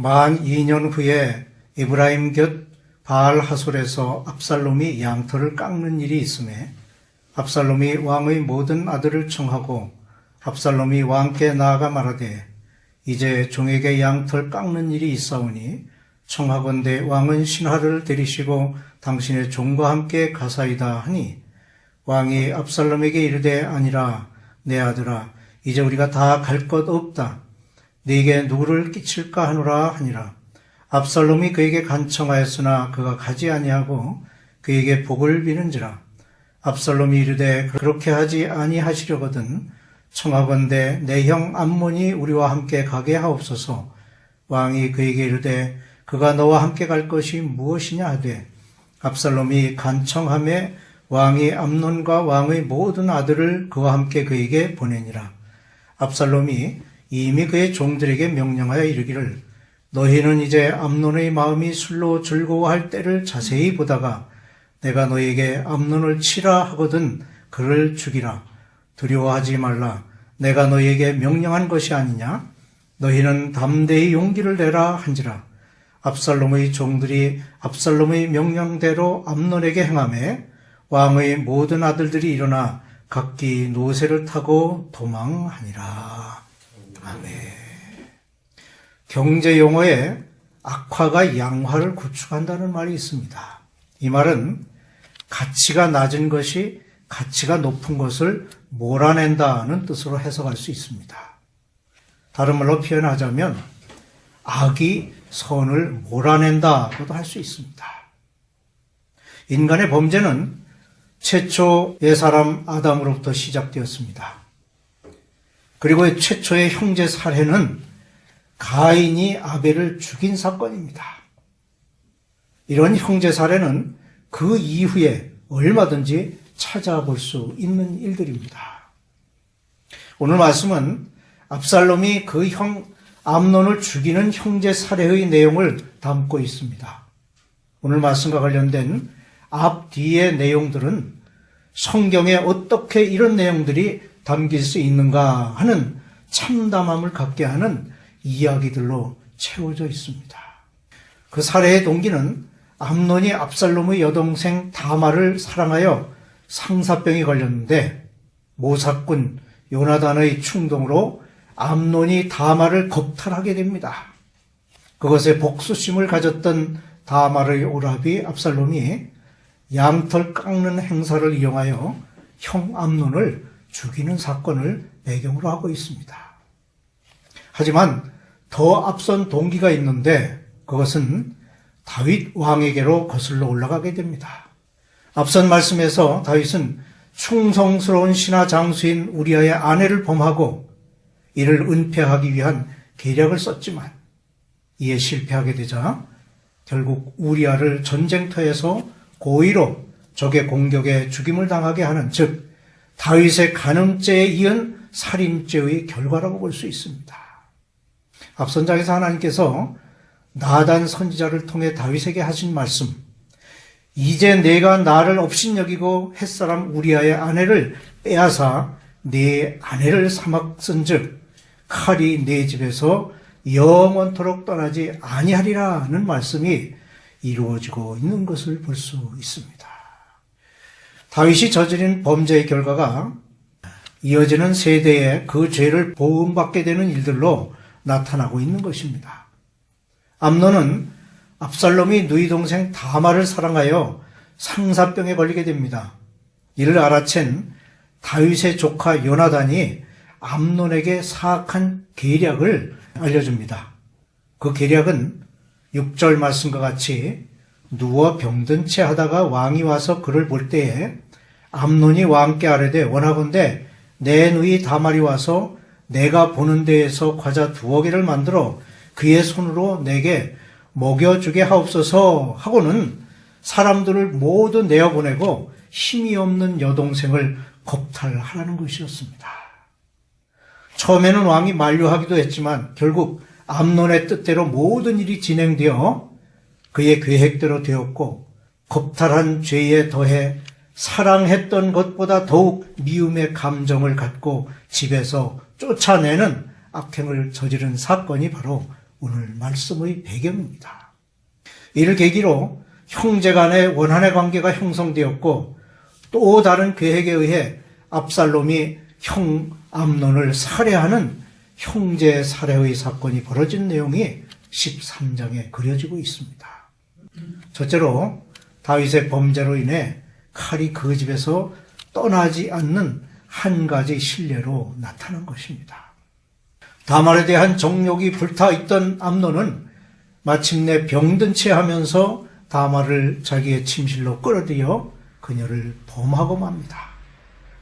만 2년 후에 에브라임 곁 바알 하솔에서 압살롬이 양털을 깎는 일이 있음에 압살롬이 왕의 모든 아들을 청하고 압살롬이 왕께 나아가 말하되 이제 종에게 양털 깎는 일이 있사오니 청하건대 왕은 신하를 데리시고 당신의 종과 함께 가사이다 하니 왕이 압살롬에게 이르되 아니라 내 아들아 이제 우리가 다 갈 것 없다. 네게 누구를 끼칠까 하노라 하니라. 압살롬이 그에게 간청하였으나 그가 가지 아니하고 그에게 복을 비는지라. 압살롬이 이르되 그렇게 하지 아니하시려거든 청하건대 내 형 암몬이 우리와 함께 가게 하옵소서. 왕이 그에게 이르되 그가 너와 함께 갈 것이 무엇이냐 하되 압살롬이 간청하매 왕이 암논과 왕의 모든 아들을 그와 함께 그에게 보내니라. 압살롬이 이미 그의 종들에게 명령하여 이르기를 너희는 이제 암논의 마음이 술로 즐거워할 때를 자세히 보다가 내가 너에게 암논을 치라 하거든 그를 죽이라. 두려워하지 말라. 내가 너에게 명령한 것이 아니냐? 너희는 담대히 용기를 내라 한지라. 압살롬의 종들이 압살롬의 명령대로 암논에게 행하매 왕의 모든 아들들이 일어나 각기 노새를 타고 도망하니라. 아멘. 경제 용어에 악화가 양화를 구축한다는 말이 있습니다. 이 말은 가치가 낮은 것이 가치가 높은 것을 몰아낸다는 뜻으로 해석할 수 있습니다. 다른 말로 표현하자면 악이 선을 몰아낸다고도 할 수 있습니다. 인간의 범죄는 최초의 사람 아담으로부터 시작되었습니다. 그리고 최초의 형제 살해는 가인이 아벨을 죽인 사건입니다. 이런 형제 살해는 그 이후에 얼마든지 찾아볼 수 있는 일들입니다. 오늘 말씀은 압살롬이 그 형 암논을 죽이는 형제 살해의 내용을 담고 있습니다. 오늘 말씀과 관련된 앞뒤의 내용들은 성경에 어떻게 이런 내용들이 담길 수 있는가 하는 참담함을 갖게 하는 이야기들로 채워져 있습니다. 그 살해의 동기는 암논이 압살롬의 여동생 다말을 사랑하여 상사병이 걸렸는데 모사꾼 요나단의 충동으로 암논이 다말을 겁탈하게 됩니다. 그것에 복수심을 가졌던 다말의 오라비 압살롬이 양털 깎는 행사를 이용하여 형 암논을 죽이는 사건을 배경으로 하고 있습니다. 하지만 더 앞선 동기가 있는데 그것은 다윗 왕에게로 거슬러 올라가게 됩니다. 앞선 말씀에서 다윗은 충성스러운 신하 장수인 우리아의 아내를 범하고 이를 은폐하기 위한 계략을 썼지만 이에 실패하게 되자 결국 우리아를 전쟁터에서 고의로 적의 공격에 죽임을 당하게 하는 즉 다윗의 간음죄에 이은 살인죄의 결과라고 볼 수 있습니다. 앞선 장에서 하나님께서 나단 선지자를 통해 다윗에게 하신 말씀 이제 내가 나를 업신여기고 햇사람 우리아의 아내를 빼앗아 네 아내를 삼았은즉 칼이 네 집에서 영원토록 떠나지 아니하리라는 말씀이 이루어지고 있는 것을 볼 수 있습니다. 다윗이 저지른 범죄의 결과가 이어지는 세대에 그 죄를 보응받게 되는 일들로 나타나고 있는 것입니다. 암논은 압살롬이 누이 동생 다말을 사랑하여 상사병에 걸리게 됩니다. 이를 알아챈 다윗의 조카 요나단이 암논에게 사악한 계략을 알려줍니다. 그 계략은 6절 말씀과 같이 누워 병든 채 하다가 왕이 와서 그를 볼 때에 암논이 왕께 아뢰되 원하건대 내 누이 다말이 와서 내가 보는 데에서 과자 2개를 만들어 그의 손으로 내게 먹여주게 하옵소서 하고는 사람들을 모두 내어보내고 힘이 없는 여동생을 겁탈하라는 것이었습니다. 처음에는 왕이 만류하기도 했지만 결국 암논의 뜻대로 모든 일이 진행되어 그의 계획대로 되었고 겁탈한 죄에 더해 사랑했던 것보다 더욱 미움의 감정을 갖고 집에서 쫓아내는 악행을 저지른 사건이 바로 오늘 말씀의 배경입니다. 이를 계기로 형제 간의 원한의 관계가 형성되었고 또 다른 계획에 의해 압살롬이 형 암논을 살해하는 형제 살해의 사건이 벌어진 내용이 13장에 그려지고 있습니다. 첫째로 다윗의 범죄로 인해 칼이 그 집에서 떠나지 않는 한 가지 실례로 나타난 것입니다. 다말에 대한 정욕이 불타있던 암논은 마침내 병든 채 하면서 다말을 자기의 침실로 끌어들여 그녀를 범하고 맙니다.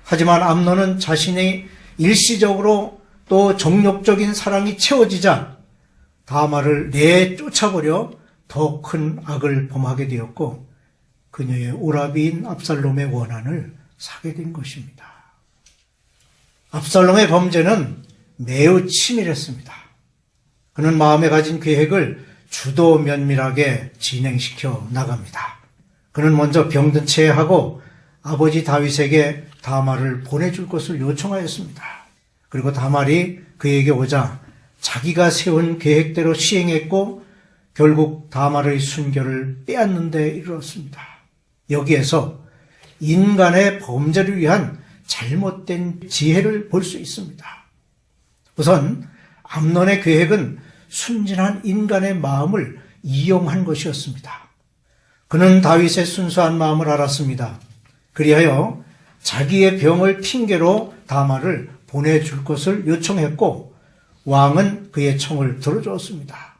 하지만 암논은 자신이 일시적으로 또 정욕적인 사랑이 채워지자 다말을 내쫓아버려 더 큰 악을 범하게 되었고 그녀의 오라비인 압살롬의 원한을 사게 된 것입니다. 압살롬의 범죄는 매우 치밀했습니다. 그는 마음에 가진 계획을 주도 면밀하게 진행시켜 나갑니다. 그는 먼저 병든 채 하고 아버지 다윗에게 다말을 보내줄 것을 요청하였습니다. 그리고 다말이 그에게 오자 자기가 세운 계획대로 시행했고 결국 다말의 순결을 빼앗는 데 이르렀습니다. 여기에서 인간의 범죄를 위한 잘못된 지혜를 볼 수 있습니다. 우선 암논의 계획은 순진한 인간의 마음을 이용한 것이었습니다. 그는 다윗의 순수한 마음을 알았습니다. 그리하여 자기의 병을 핑계로 다말을 보내줄 것을 요청했고 왕은 그의 청을 들어주었습니다.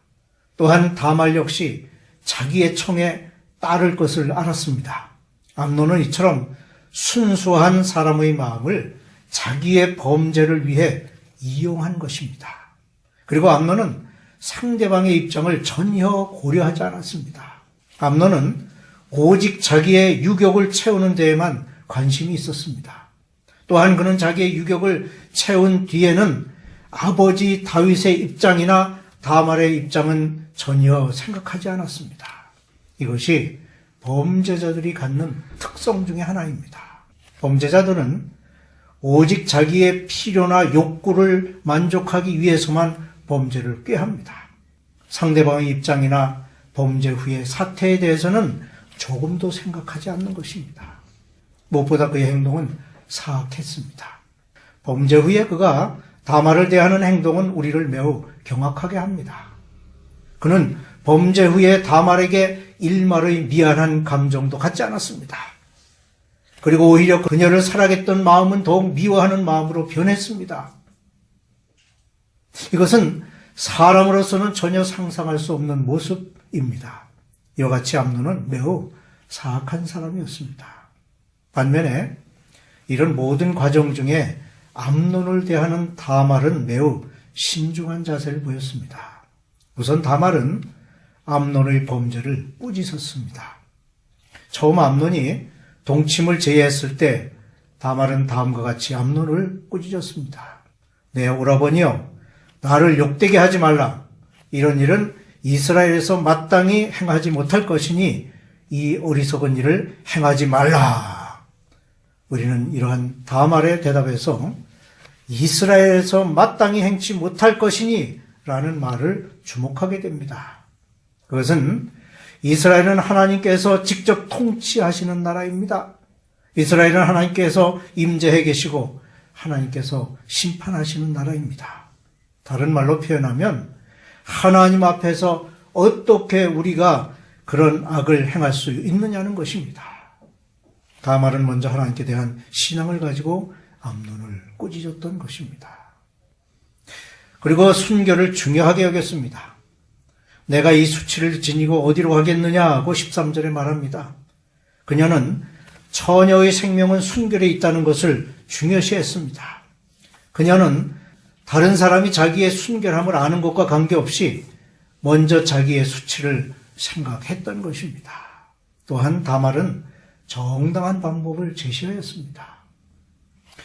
또한 다말 역시 자기의 청에 따를 것을 알았습니다. 암논은 이처럼 순수한 사람의 마음을 자기의 범죄를 위해 이용한 것입니다. 그리고 암논은 상대방의 입장을 전혀 고려하지 않았습니다. 암논은 오직 자기의 유격을 채우는 데에만 관심이 있었습니다. 또한 그는 자기의 유격을 채운 뒤에는 아버지 다윗의 입장이나 다말의 입장은 전혀 생각하지 않았습니다. 이것이 범죄자들이 갖는 특성 중에 하나입니다. 범죄자들은 오직 자기의 필요나 욕구를 만족하기 위해서만 범죄를 꾀합니다. 상대방의 입장이나 범죄 후의 사태에 대해서는 조금도 생각하지 않는 것입니다. 무엇보다 그의 행동은 사악했습니다. 범죄 후에 그가 다말을 대하는 행동은 우리를 매우 경악하게 합니다. 그는 범죄 후에 다말에게 일말의 미안한 감정도 갖지 않았습니다. 그리고 오히려 그녀를 사랑했던 마음은 더욱 미워하는 마음으로 변했습니다. 이것은 사람으로서는 전혀 상상할 수 없는 모습입니다. 이와 같이 암논은 매우 사악한 사람이었습니다. 반면에 이런 모든 과정 중에 암논을 대하는 다말은 매우 신중한 자세를 보였습니다. 우선 다말은 암논의 범죄를 꾸짖었습니다. 처음 암논이 동침을 제의했을 때 다말은 다음과 같이 암논을 꾸짖었습니다. 내 오라버니여, 나를 욕되게 하지 말라. 이런 일은 이스라엘에서 마땅히 행하지 못할 것이니 이 어리석은 일을 행하지 말라. 우리는 이러한 다말의 대답에서 이스라엘에서 마땅히 행치 못할 것이니 라는 말을 주목하게 됩니다. 그것은 이스라엘은 하나님께서 직접 통치하시는 나라입니다. 이스라엘은 하나님께서 임재해 계시고 하나님께서 심판하시는 나라입니다. 다른 말로 표현하면 하나님 앞에서 어떻게 우리가 그런 악을 행할 수 있느냐는 것입니다. 다말은 먼저 하나님께 대한 신앙을 가지고 암논을 꾸짖었던 것입니다. 그리고 순결을 중요하게 여겼습니다. 내가 이 수치를 지니고 어디로 가겠느냐고 13절에 말합니다. 그녀는 처녀의 생명은 순결에 있다는 것을 중요시했습니다. 그녀는 다른 사람이 자기의 순결함을 아는 것과 관계없이 먼저 자기의 수치를 생각했던 것입니다. 또한 다말은 정당한 방법을 제시하였습니다.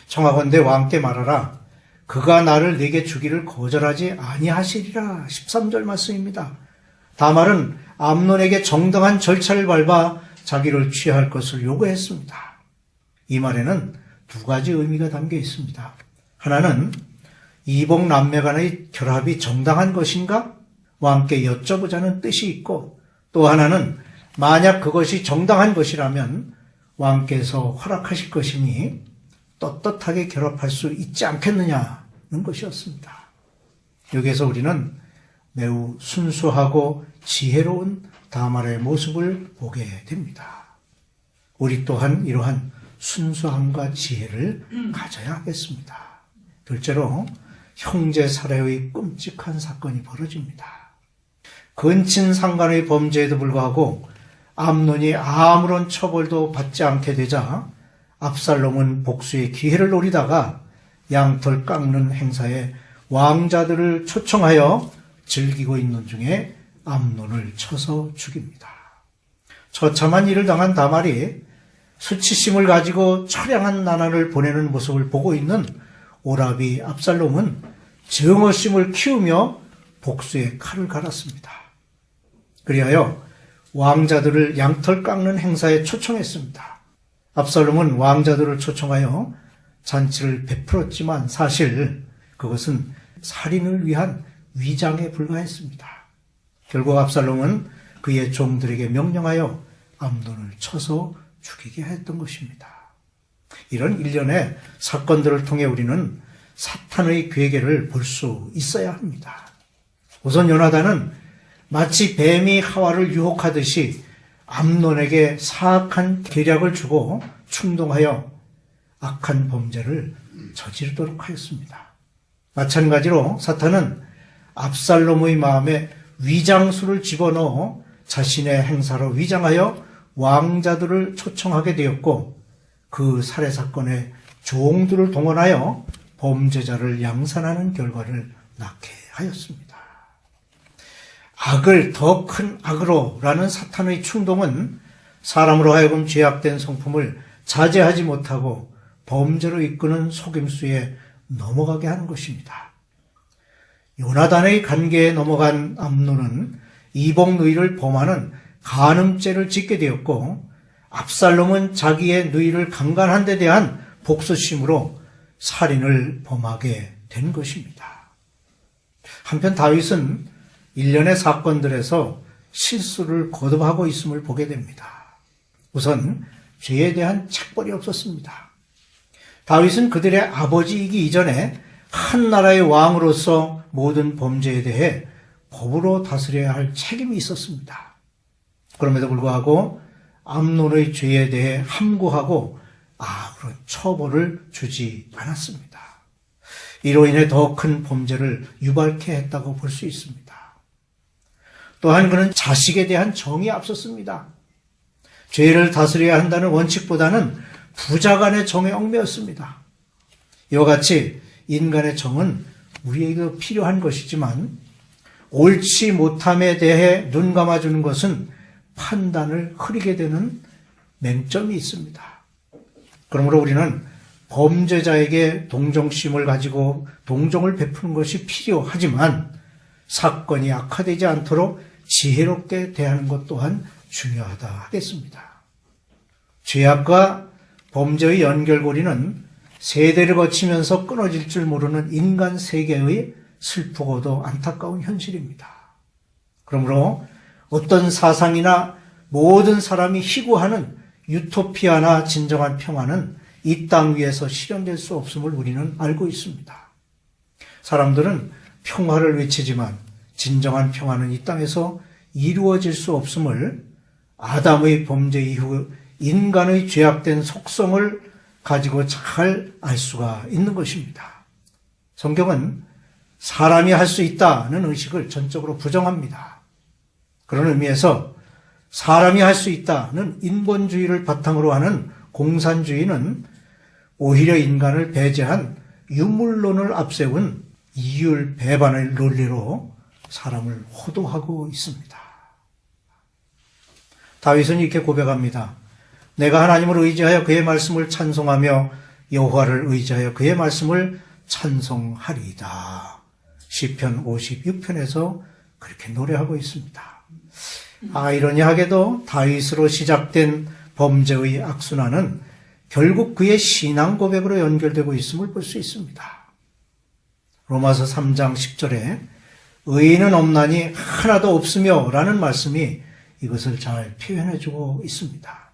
청하건대 왕께 말하라. 그가 나를 내게 주기를 거절하지 아니하시리라. 13절 말씀입니다. 다말은 암논에게 정당한 절차를 밟아 자기를 취할 것을 요구했습니다. 이 말에는 두 가지 의미가 담겨 있습니다. 하나는 이복 남매 간의 결합이 정당한 것인가? 왕께 여쭤보자는 뜻이 있고, 또 하나는 만약 그것이 정당한 것이라면 왕께서 허락하실 것이니 떳떳하게 결합할 수 있지 않겠느냐는 것이었습니다. 여기에서 우리는 매우 순수하고 지혜로운 다말의 모습을 보게 됩니다. 우리 또한 이러한 순수함과 지혜를 가져야 하겠습니다. 둘째로 형제 살해의 끔찍한 사건이 벌어집니다. 근친 상간의 범죄에도 불구하고 암논이 아무런 처벌도 받지 않게 되자 압살롬은 복수의 기회를 노리다가 양털 깎는 행사에 왕자들을 초청하여 즐기고 있는 중에 암논을 쳐서 죽입니다. 처참한 일을 당한 다말이 수치심을 가지고 처량한 나날을 보내는 모습을 보고 있는 오라비 압살롬은 증오심을 키우며 복수의 칼을 갈았습니다. 그리하여 왕자들을 양털 깎는 행사에 초청했습니다. 압살롬은 왕자들을 초청하여 잔치를 베풀었지만 사실 그것은 살인을 위한 위장에 불과했습니다. 결국 압살롬은 그의 종들에게 명령하여 암논을 쳐서 죽이게 했던 것입니다. 이런 일련의 사건들을 통해 우리는 사탄의 괴계를 볼 수 있어야 합니다. 우선 요나단은 마치 뱀이 하와를 유혹하듯이 암논에게 사악한 계략을 주고 충동하여 악한 범죄를 저지르도록 하였습니다. 마찬가지로 사탄은 압살롬의 마음에 위장술을 집어넣어 자신의 행사로 위장하여 왕자들을 초청하게 되었고 그 살해 사건에 종들을 동원하여 범죄자를 양산하는 결과를 낳게 하였습니다. 악을 더 큰 악으로라는 사탄의 충동은 사람으로 하여금 죄악된 성품을 자제하지 못하고 범죄로 이끄는 속임수에 넘어가게 하는 것입니다. 요나단의 관계에 넘어간 암논은 이복 누이를 범하는 간음죄를 짓게 되었고 압살롬은 자기의 누이를 강간한 데 대한 복수심으로 살인을 범하게 된 것입니다. 한편 다윗은 일련의 사건들에서 실수를 거듭하고 있음을 보게 됩니다. 우선 죄에 대한 책벌이 없었습니다. 다윗은 그들의 아버지이기 이전에 한 나라의 왕으로서 모든 범죄에 대해 법으로 다스려야 할 책임이 있었습니다. 그럼에도 불구하고 암논의 죄에 대해 함구하고 아무런 처벌을 주지 않았습니다. 이로 인해 더 큰 범죄를 유발케 했다고 볼 수 있습니다. 또한 그는 자식에 대한 정이 앞섰습니다. 죄를 다스려야 한다는 원칙보다는 부자 간의 정에 얽매였습니다. 이와 같이 인간의 정은 우리에게 필요한 것이지만 옳지 못함에 대해 눈 감아주는 것은 판단을 흐리게 되는 맹점이 있습니다. 그러므로 우리는 범죄자에게 동정심을 가지고 동정을 베푸는 것이 필요하지만 사건이 악화되지 않도록 지혜롭게 대하는 것 또한 중요하다 하겠습니다. 죄악과 범죄의 연결고리는 세대를 거치면서 끊어질 줄 모르는 인간 세계의 슬프고도 안타까운 현실입니다. 그러므로 어떤 사상이나 모든 사람이 희구하는 유토피아나 진정한 평화는 이 땅 위에서 실현될 수 없음을 우리는 알고 있습니다. 사람들은 평화를 외치지만 진정한 평화는 이 땅에서 이루어질 수 없음을 아담의 범죄 이후 인간의 죄악된 속성을 가지고 잘 알 수가 있는 것입니다. 성경은 사람이 할 수 있다는 의식을 전적으로 부정합니다. 그런 의미에서 사람이 할 수 있다는 인본주의를 바탕으로 하는 공산주의는 오히려 인간을 배제한 유물론을 앞세운 이율 배반의 논리로 사람을 호도하고 있습니다. 다윗은 이렇게 고백합니다. 내가 하나님을 의지하여 그의 말씀을 찬송하며 여호와를 의지하여 그의 말씀을 찬송하리이다. 시편 56편에서 그렇게 노래하고 있습니다. 아이러니하게도 다윗으로 시작된 범죄의 악순환은 결국 그의 신앙 고백으로 연결되고 있음을 볼 수 있습니다. 로마서 3장 10절에 의인은 없나니 하나도 없으며 라는 말씀이 이것을 잘 표현해주고 있습니다.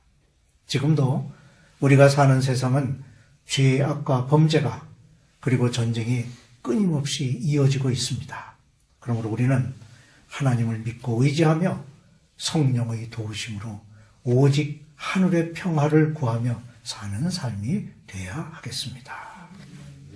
지금도 우리가 사는 세상은 죄악과 범죄가 그리고 전쟁이 끊임없이 이어지고 있습니다. 그러므로 우리는 하나님을 믿고 의지하며 성령의 도우심으로 오직 하늘의 평화를 구하며 사는 삶이 되어야 하겠습니다.